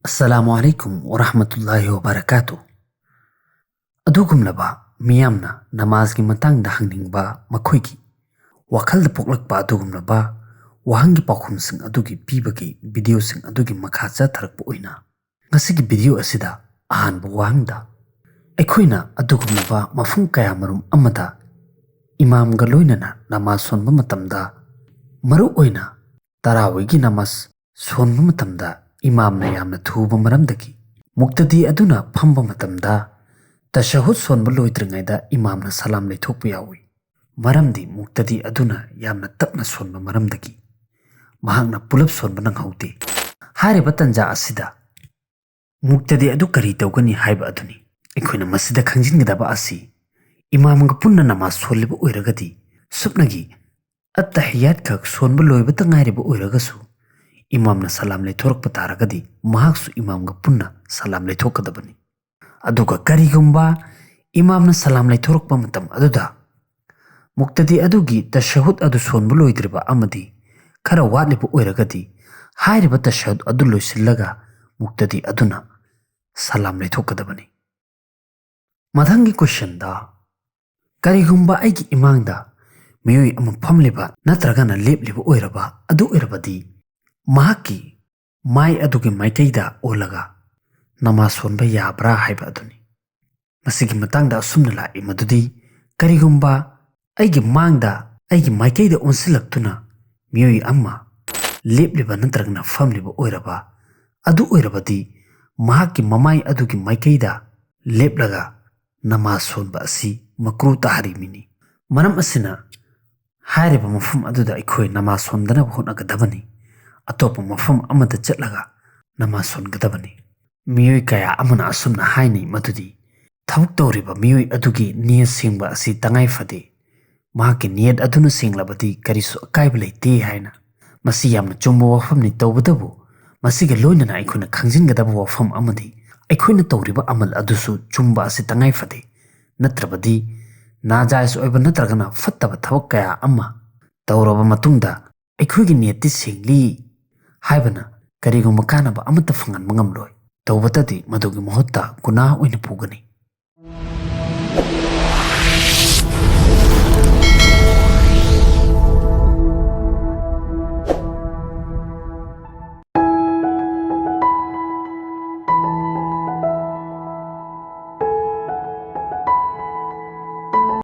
Assalamualaikum warahmatullahi wabarakatuh. Adugumlaba miyamna namazgi matangda hangningba makhoigi wakhalda poklakpa adugumlaba wahangi pakhumsing adugi pibagi video sing adugi makha chatharakpa oina ngasigi video asida ahanba wahangda aikhoina adugumlaba mafum kaya marum amada imamga loinana namaz sonba matamda maru oina tarawigi namaz sonba matamda imamna yamna thuba maramdagi muqtadi aduna phamba matamda tashahhud sonba loidringaida imamna salam leithokpa yawi maramdi muqtadi aduna yamna tapna sonba maramdagi mahakna pulap sonba nanghaude hariba tanja asida muqtadi adu kari tawgani haiba aduni ikhoina masida khangjingdaba asi imamga punna namaz soliba oiragadi supnagi attahiyat khak sonba loiba tangairiba oiragasu imamna salam leithorokpa taragadi mahaksu imamga punna salam leithokadabani aduga karigumba imamna salam leithorokpa matam aduda muqtadi adugi tashahhud adu sonba loidriba amadi khara watliba oiragadi hairiba tashahhud adu loisillaga muqtadi aduna salam leithokadabani madhangi question da karigumba aigi imangda miyoi ama phamliba natragana lepliba oiraba adu oirabadi mahaki mai adugi maikaida olaga namaz sonba yabra haiba aduni masigi matangda asumna lai madudi karigumba aigi mangda aigi maikaida onsilaktuna miyoi amma lepliba natragna famliba oiraba adu oirabadi mahaki mamai adugi maikaida leplaga namaz sonba asi makru tahrimini maram asina hairiba mafum aduda ikhoi namaz sondana honagadabani atopa mafam amada chatlaga namaz songadabani miyoi kaya amana asumna haini madudi thabuk tawriba miyoi adugi niyat singba asi tangai fade mahaki niyat aduna singlabadi karisu akaiba leite haina masi yamna chumba wafamni tawbadabu masiga loinana aikhoina khangjingadabu wafam amadi aikhoina tawriba amal adusu chumba asi tangai fade natrabadi najais oiba natragana fattaba thabuk kaya amma tawraba matungda aikhoigi niyati singli haibana karigumba kanaba amata fangan mangamloi tawbatadi madugi mahutta guna oina pugani